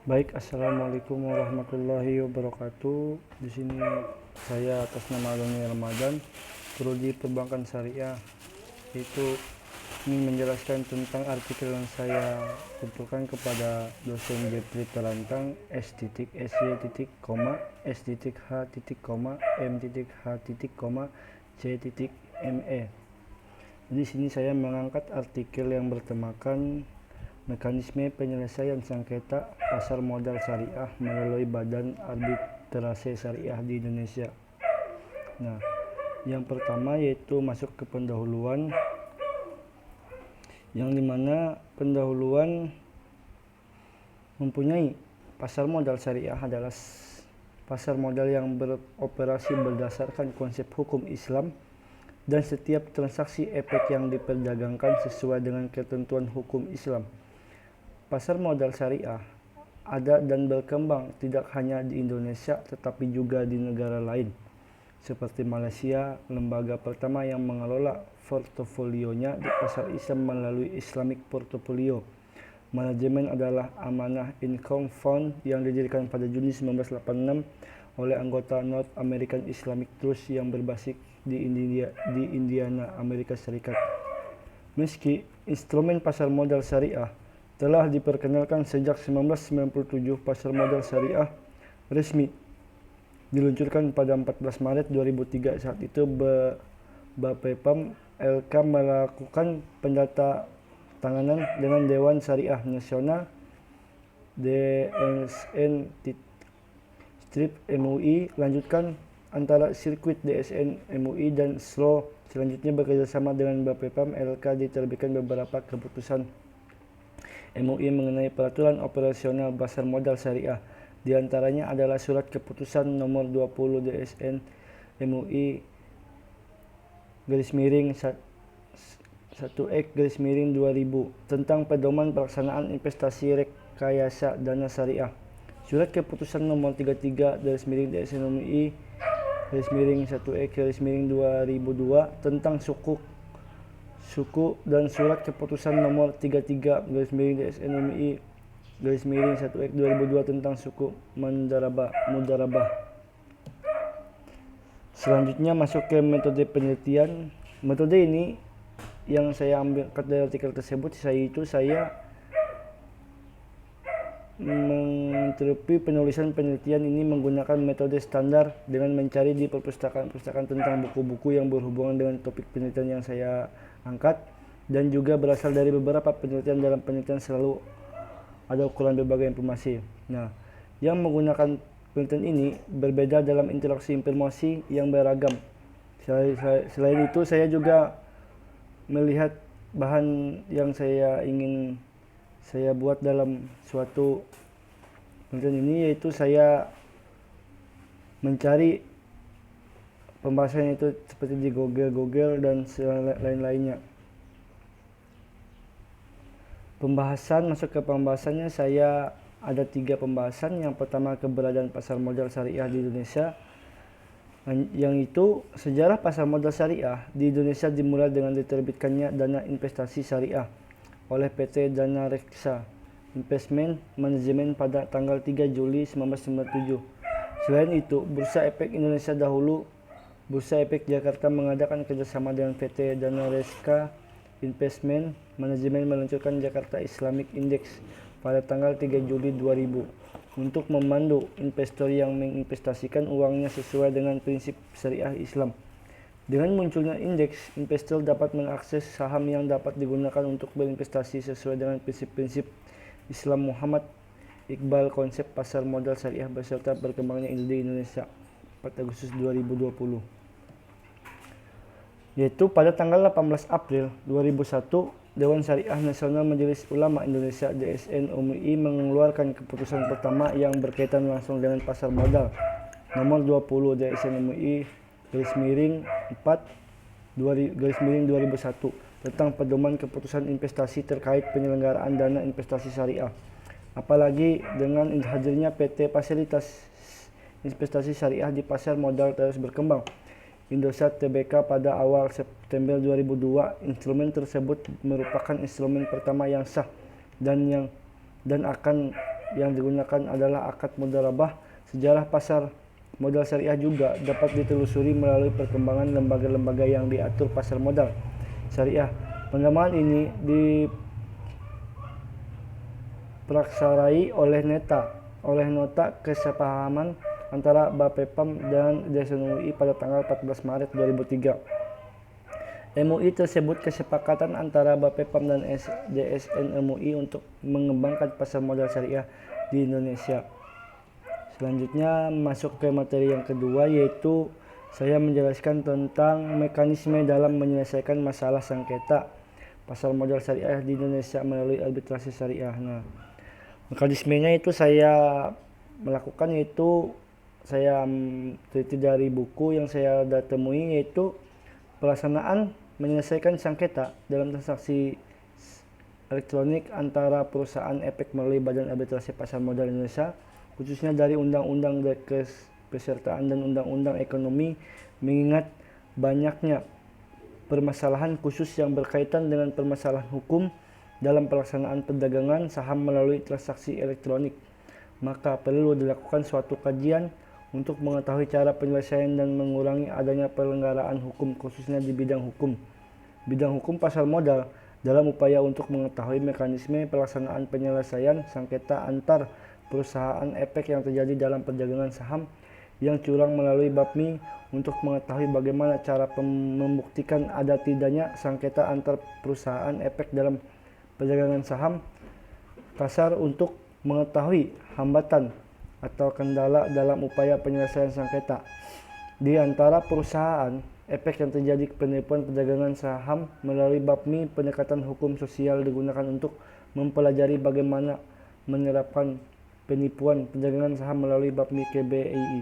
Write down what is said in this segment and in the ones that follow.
Baik, assalamualaikum warahmatullahi wabarakatuh. Di sini saya atas nama Doni Ramadan, Prodi Perbankan Syariah, itu ingin menjelaskan tentang artikel yang saya kumpulkan kepada dosen Jepri Terantang S.SY, S.H.M.C.ME. Di sini saya mengangkat artikel yang bertemakan mekanisme penyelesaian sengketa pasar modal syariah melalui Badan Arbitrase Syariah di Indonesia. Nah, yang pertama yaitu masuk ke pendahuluan, yang dimana pendahuluan mempunyai pasar modal syariah adalah pasar modal yang beroperasi berdasarkan konsep hukum Islam dan setiap transaksi efek yang diperdagangkan sesuai dengan ketentuan hukum Islam. Pasar modal syariah ada dan berkembang tidak hanya di Indonesia tetapi juga di negara lain. Seperti Malaysia, lembaga pertama yang mengelola portofolionya di pasar Islam melalui Islamic Portfolio Management adalah Amanah Income Fund yang didirikan pada Juni 1986 oleh anggota North American Islamic Trust yang berbasis di Indiana, Amerika Serikat. Meski instrumen pasar modal syariah telah diperkenalkan sejak 1997, pasar modal syariah resmi diluncurkan pada 14 Maret 2003. Saat itu Bapepam LK melakukan pendatanganan dengan Dewan Syariah Nasional DSN strip MUI, lanjutkan antara sirkuit DSN MUI dan SLO. Selanjutnya bekerjasama dengan Bapepam LK diterbitkan beberapa keputusan MUI mengenai peraturan operasional pasar modal syariah. Di antaranya adalah Surat Keputusan Nomor 20 DSN MUI /1X/2000 tentang pedoman pelaksanaan investasi rekayasa dana syariah. Surat Keputusan Nomor 33 DSN MUI /1X/2002 tentang suku dan Surat Keputusan Nomor 33 DSN MUI /1X/2002 tentang suku mudarabah. Selanjutnya masuk ke metode penelitian. Metode ini yang saya ambil dari artikel tersebut, saya menginterupsi penulisan penelitian ini menggunakan metode standar dengan mencari di perpustakaan tentang buku-buku yang berhubungan dengan topik penelitian yang saya angkat, dan juga berasal dari beberapa penelitian. Dalam penelitian selalu ada ukuran berbagai informasi. Nah, yang menggunakan penelitian ini berbeda dalam interaksi informasi yang beragam. Selain itu, saya juga melihat bahan yang ingin saya buat dalam suatu penelitian ini, yaitu saya mencari pembahasannya itu seperti di Google dan lain-lainnya. Masuk ke pembahasannya, saya ada 3 pembahasan. Yang pertama, keberadaan pasar modal syariah di Indonesia, yang itu sejarah pasar modal syariah di Indonesia dimulai dengan diterbitkannya dana investasi syariah oleh PT Dana Reksa Investment Management pada tanggal 3 Juli 1997. Selain itu, Bursa Efek Indonesia dahulu Bursa Efek Jakarta mengadakan kerjasama dengan PT Dana Reksa Investment Management meluncurkan Jakarta Islamic Index pada tanggal 3 Juli 2000 untuk memandu investor yang menginvestasikan uangnya sesuai dengan prinsip syariah Islam. Dengan munculnya indeks, investor dapat mengakses saham yang dapat digunakan untuk berinvestasi sesuai dengan prinsip-prinsip Islam. Muhammad Iqbal, konsep pasar modal syariah beserta berkembangnya di Indonesia 4 Agustus 2020. Yaitu pada tanggal 18 April 2001, Dewan Syariah Nasional Majelis Ulama Indonesia DSN MUI mengeluarkan keputusan pertama yang berkaitan langsung dengan pasar modal nomor 20 DSN MUI /4/2001 tentang pedoman keputusan investasi terkait penyelenggaraan dana investasi syariah. Apalagi dengan hadirnya PT Fasilitas Investasi Syariah di pasar modal terus berkembang. Indosat Tbk pada awal September 2002, instrumen tersebut merupakan instrumen pertama yang sah dan akan yang digunakan adalah akad mudharabah. Sejarah pasar modal syariah juga dapat ditelusuri melalui perkembangan lembaga-lembaga yang diatur pasar modal syariah. Pengembangan ini dipraksarai oleh nota kesepahaman antara Bapepam dan DSN-MUI pada tanggal 14 Maret 2003. MUI tersebut kesepakatan antara Bapepam dan DSN-MUI untuk mengembangkan pasar modal syariah di Indonesia. Selanjutnya masuk ke materi yang kedua, yaitu saya menjelaskan tentang mekanisme dalam menyelesaikan masalah sengketa pasar modal syariah di Indonesia melalui arbitrase syariah. Nah, mekanismenya itu saya melakukan, yaitu saya teliti dari buku yang saya temui, yaitu pelaksanaan menyelesaikan sengketa dalam transaksi elektronik antara perusahaan efek melalui Badan Arbitrase Pasar Modal Indonesia, khususnya dari Undang-Undang Kepesertaan dan Undang-Undang Ekonomi, mengingat banyaknya permasalahan khusus yang berkaitan dengan permasalahan hukum dalam pelaksanaan perdagangan saham melalui transaksi elektronik. Maka perlu dilakukan suatu kajian untuk mengetahui cara penyelesaian dan mengurangi adanya pelanggaran hukum, khususnya di bidang hukum pasar modal, dalam upaya untuk mengetahui mekanisme pelaksanaan penyelesaian sengketa antar perusahaan efek yang terjadi dalam perdagangan saham yang curang melalui BAPMI, untuk mengetahui bagaimana cara membuktikan ada tidaknya sengketa antar perusahaan efek dalam perdagangan saham pasar, untuk mengetahui hambatan atau kendala dalam upaya penyelesaian sengketa di antara perusahaan efek yang terjadi penipuan perdagangan saham melalui BAPMI. Pendekatan hukum sosial digunakan untuk mempelajari bagaimana menerapkan penipuan perdagangan saham melalui BAPMI KBII.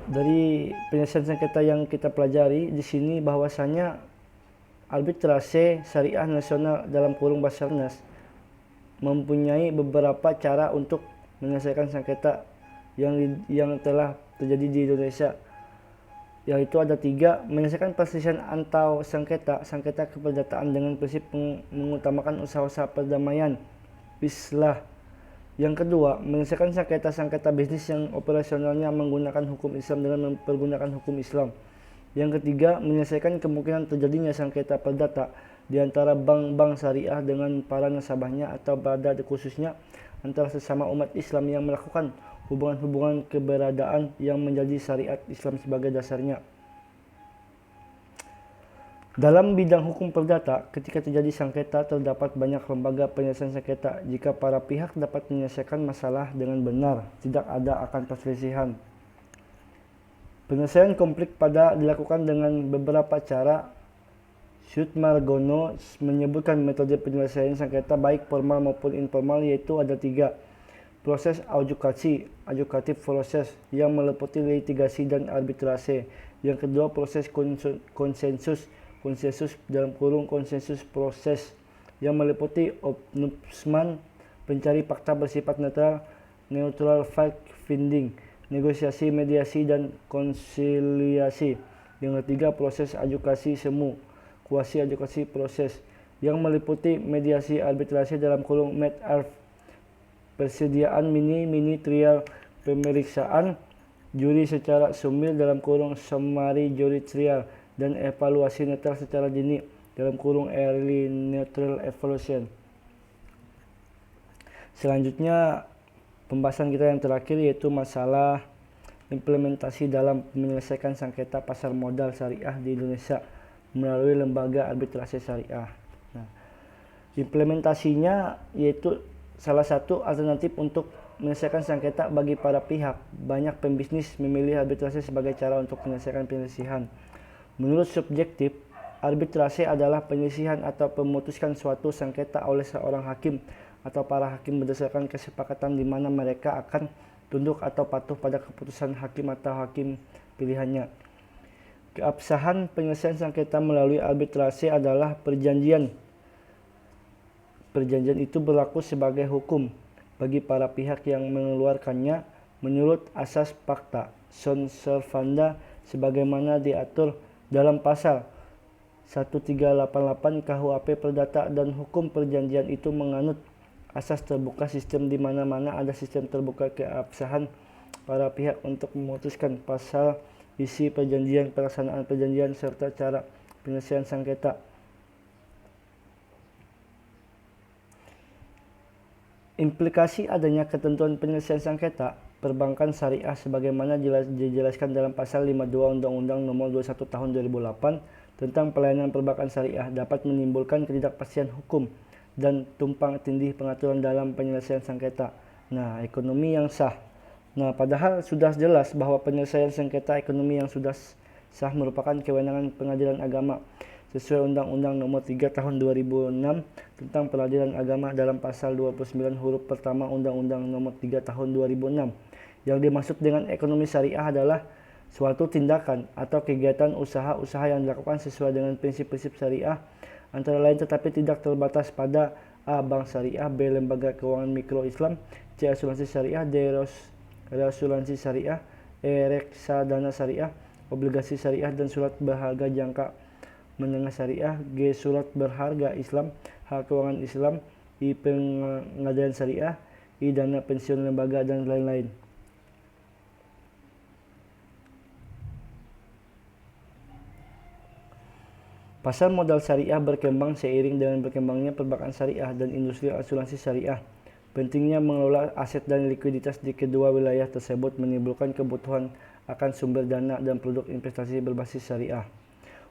Dari penyelesaian sengketa yang kita pelajari di sini, bahwasanya arbitrase syariah nasional dalam kurung Basarnas mempunyai beberapa cara untuk menyelesaikan sengketa yang telah terjadi di Indonesia, yaitu ada 3. Menyelesaikan perselisihan atau sengketa keperdataan dengan prinsip mengutamakan usaha-usaha perdamaian Islah. Yang kedua, menyelesaikan sengketa bisnis yang operasionalnya menggunakan hukum Islam dengan mempergunakan hukum Islam. Yang ketiga, menyelesaikan kemungkinan terjadinya sengketa perdata di antara bank-bank syariah dengan para nasabahnya, atau pada khususnya antara sesama umat Islam yang melakukan hubungan-hubungan keberadaan yang menjadi syariat Islam sebagai dasarnya. Dalam bidang hukum perdata, ketika terjadi sengketa, terdapat banyak lembaga penyelesaian sengketa. Jika para pihak dapat menyelesaikan masalah dengan benar, tidak ada akan perselisihan. Penyelesaian konflik dilakukan dengan beberapa cara. Sudmargono menyebutkan metode penyelesaian sengketa baik formal maupun informal, yaitu ada 3. Proses adjukatif proses yang meliputi litigasi dan arbitrase. Yang kedua, proses konsensus dalam kurung konsensus proses yang meliputi ombudsman, pencari fakta bersifat neutral fact finding, negosiasi, mediasi, dan konsiliasi. Yang ketiga, proses adjudikasi semu, kuasi adjudikasi proses yang meliputi mediasi, arbitrase dalam kurung med-arb, persediaan mini trial, pemeriksaan juri secara sumil dalam kurung summary jury trial, dan evaluasi netral secara dini dalam kurung early neutral evaluation. Selanjutnya pembahasan kita yang terakhir, yaitu masalah implementasi dalam menyelesaikan sengketa pasar modal syariah di Indonesia melalui lembaga arbitrase syariah. Nah, implementasinya yaitu salah satu alternatif untuk menyelesaikan sengketa bagi para pihak. Banyak pembisnis memilih arbitrase sebagai cara untuk menyelesaikan penyelesaian. Menurut subjektif, arbitrase adalah penyelesaian atau memutuskan suatu sengketa oleh seorang hakim atau para hakim berdasarkan kesepakatan di mana mereka akan tunduk atau patuh pada keputusan hakim atau hakim pilihannya. Keabsahan penyelesaian sengketa melalui arbitrase adalah perjanjian. Perjanjian itu berlaku sebagai hukum bagi para pihak yang mengeluarkannya menurut asas pacta sunt servanda sebagaimana diatur dalam pasal 1388 KUHP Perdata, dan hukum perjanjian itu menganut asas terbuka sistem di mana-mana ada sistem terbuka keabsahan para pihak untuk memutuskan pasal, isi perjanjian, pelaksanaan perjanjian, serta cara penyelesaian sengketa. Implikasi adanya ketentuan penyelesaian sengketa perbankan syariah sebagaimana dijelaskan dalam pasal 52 Undang-Undang Nomor 21 Tahun 2008 tentang pelayanan perbankan syariah dapat menimbulkan ketidakpastian hukum dan tumpang tindih pengaturan dalam penyelesaian sengketa. Nah, ekonomi yang sah. Nah, padahal sudah jelas bahwa penyelesaian sengketa ekonomi yang sudah sah merupakan kewenangan pengadilan agama sesuai Undang-Undang Nomor 3 Tahun 2006 tentang peradilan agama dalam pasal 29 huruf pertama Undang-Undang Nomor 3 Tahun 2006. Yang dimaksud dengan ekonomi syariah adalah suatu tindakan atau kegiatan usaha-usaha yang dilakukan sesuai dengan prinsip-prinsip syariah, antara lain tetapi tidak terbatas pada A. Bank syariah, B. Lembaga keuangan mikro Islam, C. Asuransi syariah, D. Reasuransi syariah, E. Reksadana syariah, obligasi syariah, dan surat berharga jangka menengah syariah, G. Surat berharga Islam, H. Keuangan Islam, I. Pengadilan syariah, I. Dana pensiun lembaga, dan lain-lain. Pasar modal syariah berkembang seiring dengan berkembangnya perbankan syariah dan industri asuransi syariah. Pentingnya mengelola aset dan likuiditas di kedua wilayah tersebut menimbulkan kebutuhan akan sumber dana dan produk investasi berbasis syariah.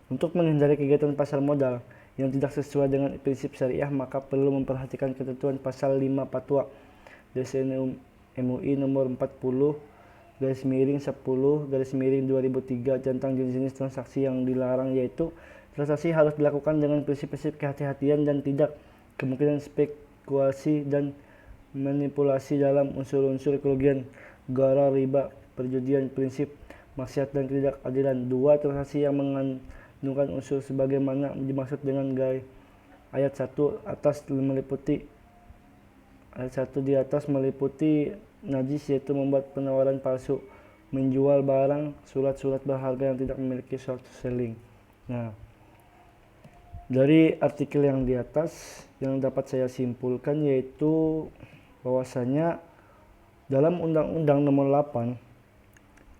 Untuk menghindari kegiatan pasar modal yang tidak sesuai dengan prinsip syariah, maka perlu memperhatikan ketentuan pasal 5 Fatwa DSN MUI nomor 40/10/2003 tentang jenis-jenis transaksi yang dilarang, yaitu transaksi harus dilakukan dengan prinsip-prinsip kehati-hatian dan tidak kemungkinan spekulasi dan manipulasi dalam unsur-unsur kerugian, gharar, riba, perjudian, prinsip maksiat dan ketidakadilan. 2. Transaksi yang mengandungkan unsur sebagaimana dimaksud dengan ayat 1 atas meliputi najis, yaitu membuat penawaran palsu, menjual barang, surat-surat berharga yang tidak memiliki short selling. Nah, dari artikel yang di atas yang dapat saya simpulkan yaitu bahwasanya dalam Undang-Undang Nomor 8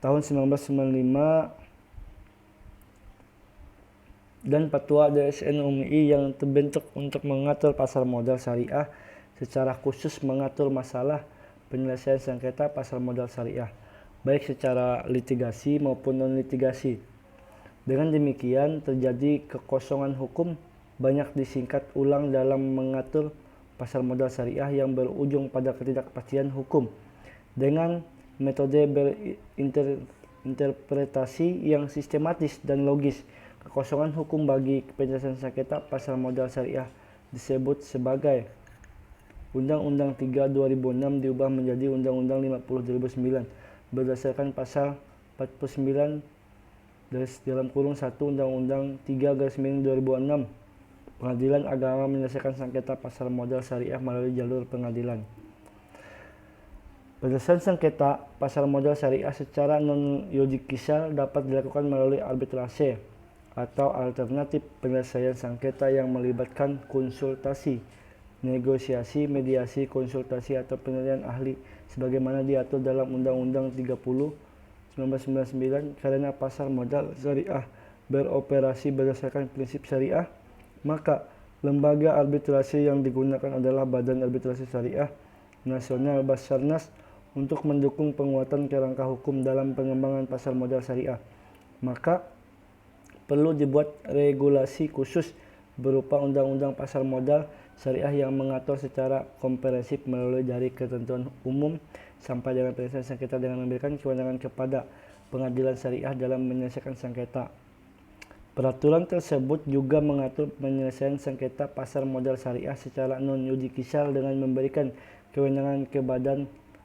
Tahun 1995 dan Fatwa DSN MUI yang terbentuk untuk mengatur pasar modal syariah secara khusus mengatur masalah penyelesaian sengketa pasar modal syariah, baik secara litigasi maupun non-litigasi. Dengan demikian, terjadi kekosongan hukum banyak disingkat ulang dalam mengatur pasar modal syariah yang berujung pada ketidakpastian hukum dengan metode berinterpretasi yang sistematis dan logis. Kekosongan hukum bagi penyelesaian sengketa pasar modal syariah disebut sebagai Undang-Undang 3 2006 diubah menjadi Undang-Undang 50 2009 berdasarkan pasal 49 dalam kurung 1 Undang-Undang 3/2006. Pengadilan agama menyelesaikan sengketa pasar modal syariah melalui jalur pengadilan. Penyelesaian sengketa pasar modal syariah secara non-yudikisial dapat dilakukan melalui arbitrase atau alternatif penyelesaian sengketa yang melibatkan konsultasi, negosiasi, mediasi, konsultasi, atau penilaian ahli sebagaimana diatur dalam Undang-Undang 30/1999. Karena pasar modal syariah beroperasi berdasarkan prinsip syariah, maka lembaga arbitrasi yang digunakan adalah Badan Arbitrasi Syariah Nasional Basarnas untuk mendukung penguatan kerangka hukum dalam pengembangan pasar modal syariah. Maka perlu dibuat regulasi khusus berupa Undang-Undang Pasar Modal Syariah yang mengatur secara komprehensif melalui dari ketentuan umum sampai dengan penyelesaian sengketa dengan memberikan kewenangan kepada pengadilan syariah dalam menyelesaikan sengketa. Peraturan tersebut juga mengatur penyelesaian sengketa pasar modal syariah secara non-yudikisial dengan memberikan kewenangan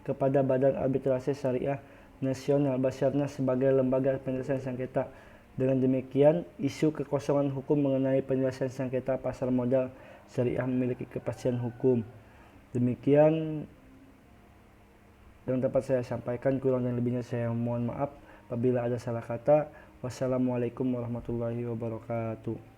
kepada Badan Arbitrase Syariah Nasional Basarnas sebagai lembaga penyelesaian sengketa. Dengan demikian, isu kekosongan hukum mengenai penyelesaian sengketa pasar modal syariah memiliki kepastian hukum. Demikian yang dapat saya sampaikan, kurang dan lebihnya saya mohon maaf apabila ada salah kata. Wassalamualaikum warahmatullahi wabarakatuh.